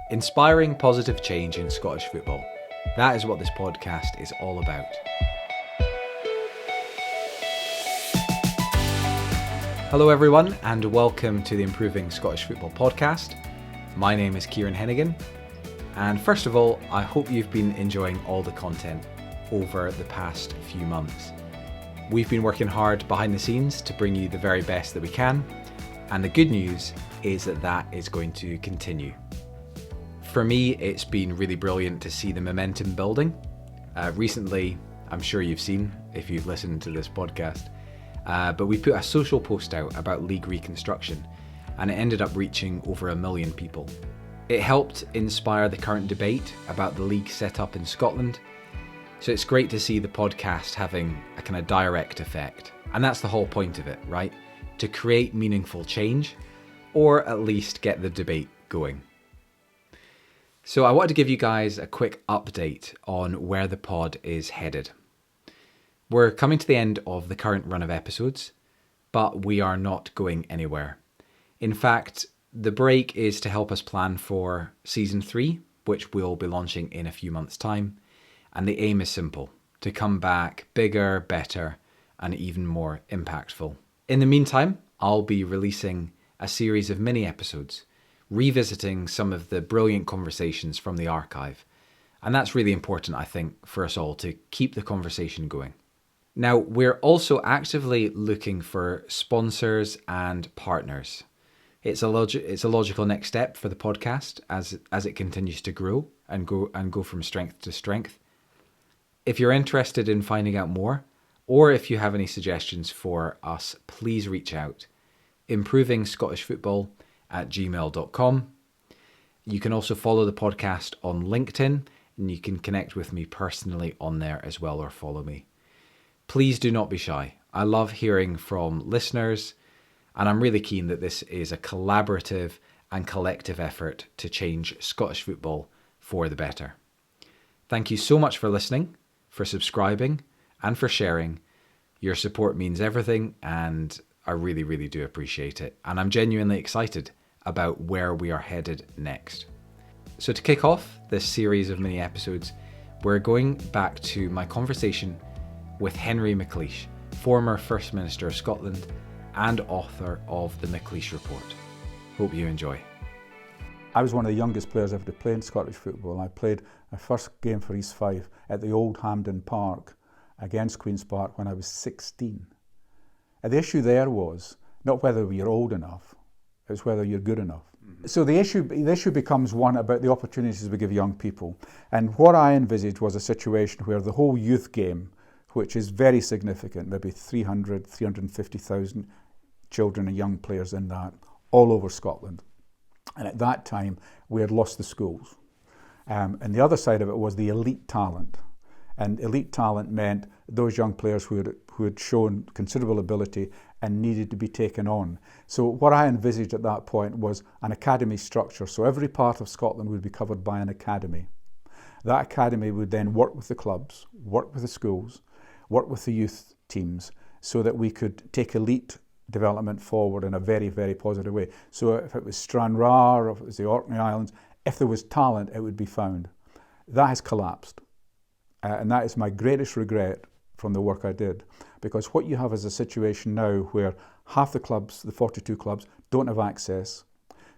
Inspiring positive change in Scottish football. That is what this podcast is all about. Hello everyone and welcome to the Improving Scottish Football podcast. My name is Kieran and first of all, I hope you've been enjoying all the content over the past few months. We've been working hard behind the scenes to bring you the very best that we can, and the good news is that is going to continue. For me, it's been really brilliant to see the momentum building. Recently, I'm sure you've seen if you've listened to this podcast, but we put a social post out about league reconstruction and it ended up reaching over 1 million people. It helped inspire the current debate about the league set up in Scotland, so it's great to see the podcast having a kind of direct effect. And that's the whole point of it, right? To create meaningful change, or at least get the debate going. So I wanted to give you guys a quick update on where the pod is headed. We're coming to the end of the current run of episodes, but we are not going anywhere. In fact, the break is to help us plan for season 3, which we'll be launching in a few months' time. And the aim is simple, to come back bigger, better, and even more impactful. In the meantime, I'll be releasing a series of mini episodes, revisiting some of the brilliant conversations from the archive. And that's really important, I think, for us all to keep the conversation going. Now, we're also actively looking for sponsors and partners. It's a logical next step for the podcast as it continues to grow and go from strength to strength. If you're interested in finding out more, or if you have any suggestions for us, please reach out. improvingscottishfootball@gmail.com. You can also follow the podcast on LinkedIn, and you can connect with me personally on there as well, or follow me. Please do not be shy. I love hearing from listeners, and I'm really keen that this is a collaborative and collective effort to change Scottish football for the better. Thank you so much for listening, for subscribing, and for sharing. Your support means everything, and I really, really do appreciate it. And I'm genuinely excited about where we are headed next. So to kick off this series of mini episodes, we're going back to my conversation with Henry McLeish, former First Minister of Scotland and author of the McLeish Report. Hope you enjoy. I was one of the youngest players ever to play in Scottish football. I played my first game for East Fife at the old Hampden Park against Queen's Park when I was 16. And the issue there was not whether you're old enough, it was whether you're good enough. Mm-hmm. So the issue becomes one about the opportunities we give young people. And what I envisaged was a situation where the whole youth game, which is very significant, maybe 350,000 children and young players in that, all over Scotland. And at that time, we had lost the schools. And the other side of it was the elite talent. And elite talent meant those young players who had shown considerable ability and needed to be taken on. So what I envisaged at that point was an academy structure. So every part of Scotland would be covered by an academy. That academy would then work with the clubs, work with the schools, work with the youth teams, so that we could take elite development forward in a very, very positive way. So if it was Stranraer, or if it was the Orkney Islands, if there was talent, it would be found. That has collapsed. And that is my greatest regret from the work I did. Because what you have is a situation now where half the clubs, the 42 clubs, don't have access.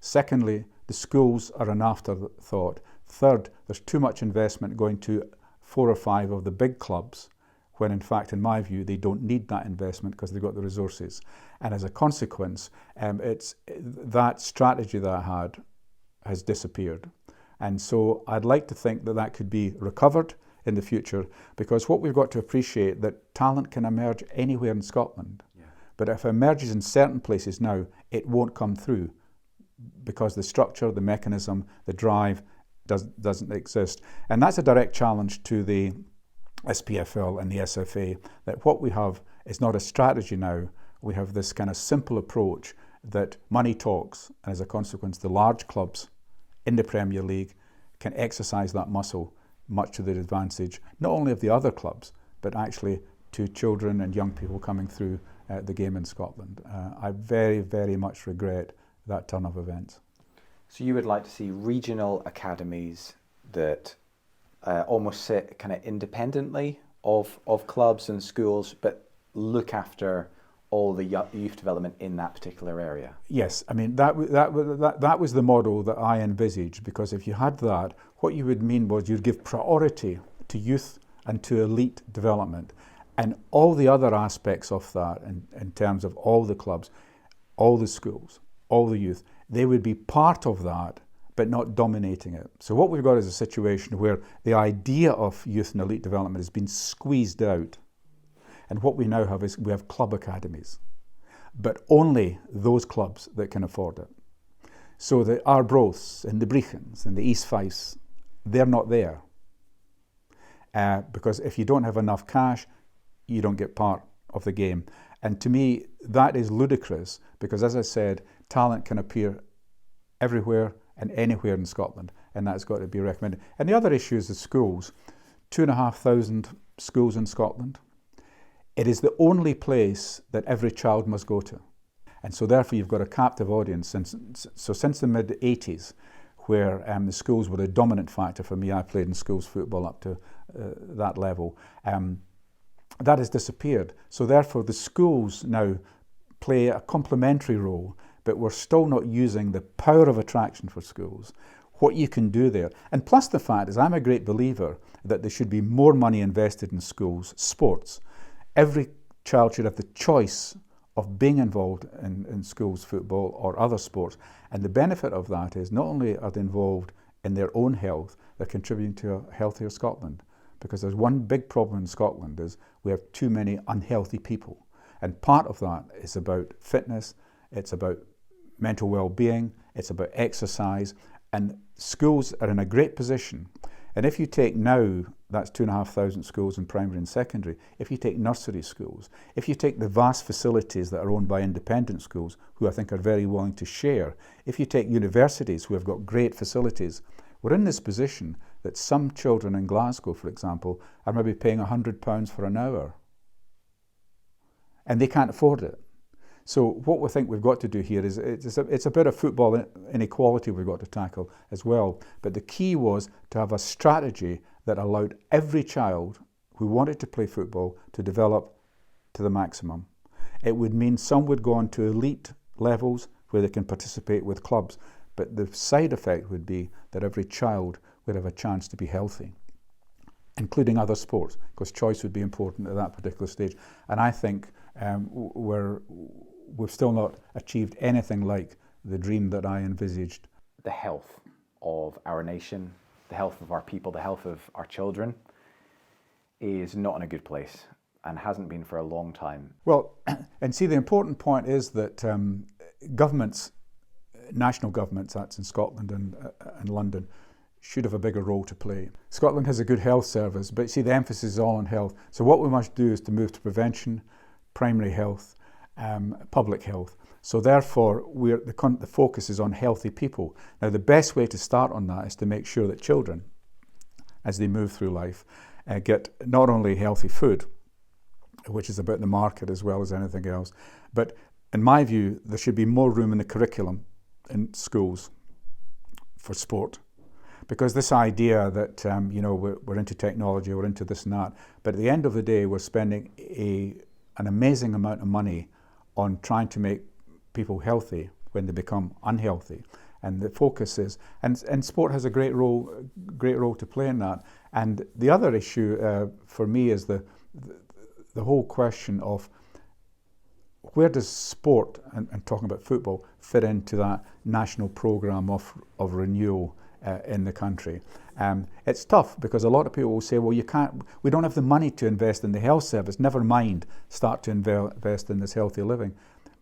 Secondly, the schools are an afterthought. Third, there's too much investment going to 4 or 5 of the big clubs, when in fact, in my view, they don't need that investment because they've got the resources. And as a consequence, that strategy that I had has disappeared. And so I'd like to think that could be recovered in the future, because what we've got to appreciate that talent can emerge anywhere in Scotland. Yeah. But if it emerges in certain places now, it won't come through because the structure, the mechanism, the drive doesn't exist. And that's a direct challenge to the SPFL and the SFA, that what we have is not a strategy now. We have this kind of simple approach that money talks, and as a consequence, the large clubs in the Premier League can exercise that muscle much to the advantage, not only of the other clubs, but actually to children and young people coming through the game in Scotland. I very, very much regret that turn of events. So you would like to see regional academies that almost sit kind of independently of clubs and schools, but look after all the youth development in that particular area? Yes, I mean that was the model that I envisaged, because if you had that, what you would mean was you'd give priority to youth and to elite development, and all the other aspects of that in terms of all the clubs, all the schools, all the youth, they would be part of that, but not dominating it. So what we've got is a situation where the idea of youth and elite development has been squeezed out. And what we now have is we have club academies, but only those clubs that can afford it. So the Arbroaths and the Brecons and the East Fifes, they're not there. Because if you don't have enough cash, you don't get part of the game. And to me, that is ludicrous, because as I said, talent can appear everywhere and anywhere in Scotland, and that's got to be recommended. And the other issue is the schools. 2,500 schools in Scotland. It is the only place that every child must go to. And so therefore you've got a captive audience. Since the mid-80s, where the schools were a dominant factor for me, I played in schools football up to that level, that has disappeared. So therefore the schools now play a complementary role, but we're still not using the power of attraction for schools, what you can do there. And plus the fact is, I'm a great believer that there should be more money invested in schools, sports. Every child should have the choice of being involved in schools football or other sports. And the benefit of that is not only are they involved in their own health, they're contributing to a healthier Scotland. Because there's one big problem in Scotland is we have too many unhealthy people. And part of that is about fitness, it's about mental well-being, it's about exercise, and schools are in a great position. And if you take now, that's 2,500 schools in primary and secondary, if you take nursery schools, if you take the vast facilities that are owned by independent schools, who I think are very willing to share, if you take universities who have got great facilities, we're in this position that some children in Glasgow, for example, are maybe paying £100 for an hour. And they can't afford it. So what we think we've got to do here is, it's a bit of football inequality we've got to tackle as well. But the key was to have a strategy that allowed every child who wanted to play football to develop to the maximum. It would mean some would go on to elite levels where they can participate with clubs. But the side effect would be that every child would have a chance to be healthy, including other sports, because choice would be important at that particular stage. And I think we've still not achieved anything like the dream that I envisaged. The health of our nation, the health of our people, the health of our children is not in a good place and hasn't been for a long time. Well, and see, the important point is that governments, national governments, that's in Scotland and London, should have a bigger role to play. Scotland has a good health service, but see, the emphasis is all on health. So what we must do is to move to prevention, primary health, public health. So therefore, the focus is on healthy people. Now, the best way to start on that is to make sure that children, as they move through life, get not only healthy food, which is about the market as well as anything else, but in my view, there should be more room in the curriculum in schools for sport. Because this idea that we're into technology, we're into this and that, but at the end of the day, we're spending an amazing amount of money on trying to make people healthy when they become unhealthy. And the focus is, and sport has a great role to play in that. And the other issue for me is the whole question of where does sport, and talking about football, fit into that national programme of renewal in the country. It's tough because a lot of people will say, well, we don't have the money to invest in the health service, never mind start to invest in this healthy living.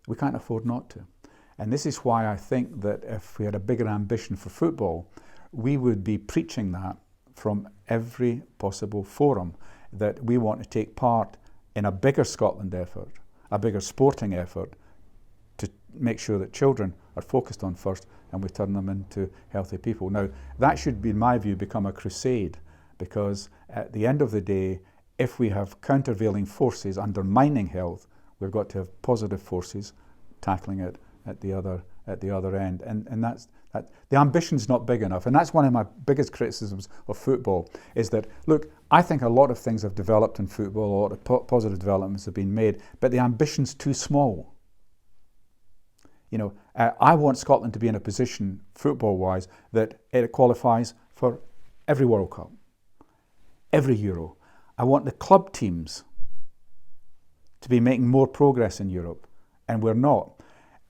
We can't afford not to. And this is why I think that if we had a bigger ambition for football, we would be preaching that from every possible forum, that we want to take part in a bigger Scotland effort, a bigger sporting effort, to make sure that children are focused on first and we turn them into healthy people. Now, that should be, in my view, become a crusade, because at the end of the day, if we have countervailing forces undermining health, we've got to have positive forces tackling it at the other end. And that's The ambition's not big enough, and that's one of my biggest criticisms of football, is that, look, I think a lot of things have developed in football, a lot of positive developments have been made, but the ambition's too small. I want Scotland to be in a position, football-wise, that it qualifies for every World Cup, every Euro. I want the club teams to be making more progress in Europe, and we're not.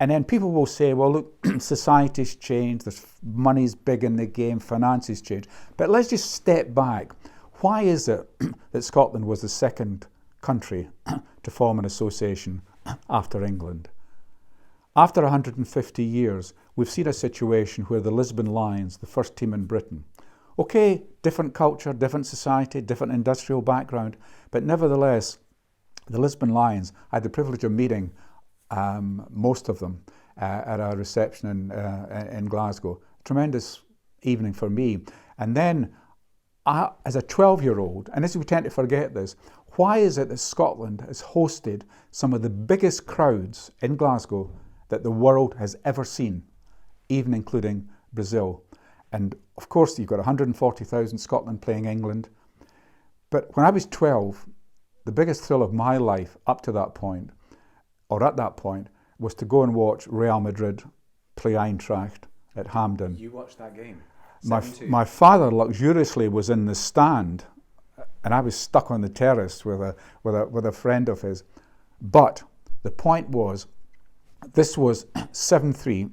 And then people will say, well, look, society's changed, there's money's big in the game, finances change. But let's just step back. Why is it that Scotland was the second country to form an association after England? After 150 years, we've seen a situation where the Lisbon Lions, the first team in Britain, okay, different culture, different society, different industrial background, but nevertheless, the Lisbon Lions, I had the privilege of meeting most of them at a reception in Glasgow. Tremendous evening for me. And then, as a 12-year-old, and we tend to forget this, why is it that Scotland has hosted some of the biggest crowds in Glasgow that the world has ever seen, even including Brazil? And of course, you've got 140,000 Scotland playing England. But when I was 12, the biggest thrill of my life up to that point, or at that point, was to go and watch Real Madrid play Eintracht at Hampden. You watched that game? My father luxuriously was in the stand, and I was stuck on the terrace with a friend of his. But the point was, this was 7-3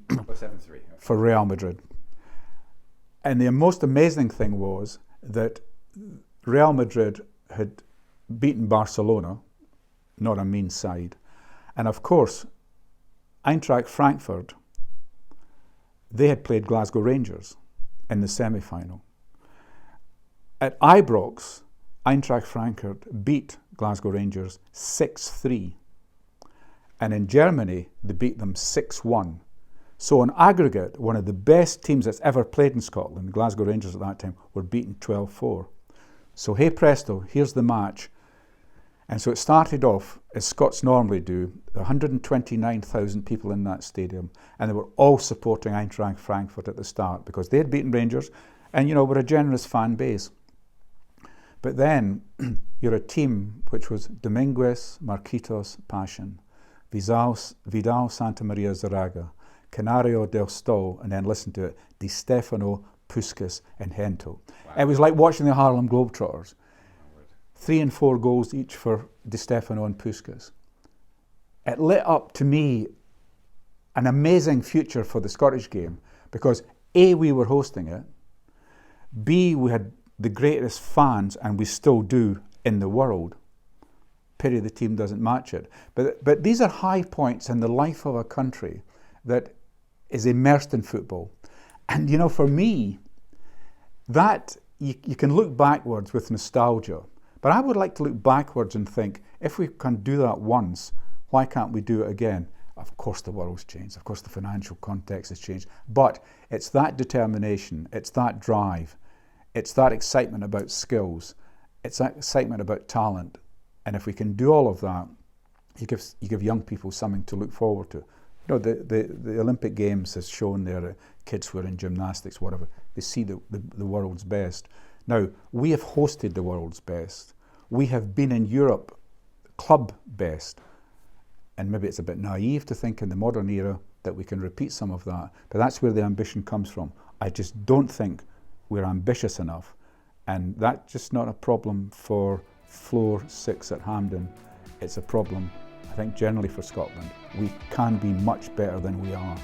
for Real Madrid. And the most amazing thing was that Real Madrid had beaten Barcelona, not a mean side. And of course, Eintracht Frankfurt, they had played Glasgow Rangers in the semi-final. At Ibrox, Eintracht Frankfurt beat Glasgow Rangers 6-3. And in Germany, they beat them 6-1. So on aggregate, one of the best teams that's ever played in Scotland, Glasgow Rangers at that time, were beaten 12-4. So hey presto, here's the match. And so it started off, as Scots normally do, 129,000 people in that stadium, and they were all supporting Eintracht Frankfurt at the start because they had beaten Rangers, and we're a generous fan base. But then you're a team which was Dominguez, Marquitos, Passion, Vidal, Santa Maria Zaraga, Canario del Sto, and then listen to it, Di Stefano, Puskas, and Hento. Wow. It was like watching the Harlem Globetrotters. 3 and 4 goals each for Di Stefano and Puskas. It lit up, to me, an amazing future for the Scottish game because A, we were hosting it, B, we had the greatest fans, and we still do, in the world. Pity the team doesn't match it. But these are high points in the life of a country that is immersed in football. And for me, that you can look backwards with nostalgia. But I would like to look backwards and think, if we can do that once, why can't we do it again? Of course the world's changed, of course the financial context has changed, but it's that determination, it's that drive, it's that excitement about skills, it's that excitement about talent. And if we can do all of that, you give young people something to look forward to. The Olympic Games has shown there kids who are in gymnastics, whatever, they see the world's best. Now, we have hosted the world's best. We have been in Europe club best. And maybe it's a bit naive to think in the modern era that we can repeat some of that. But that's where the ambition comes from. I just don't think we're ambitious enough. And that's just not a problem for floor 6 at Hampden. It's a problem, I think, generally for Scotland. We can be much better than we are.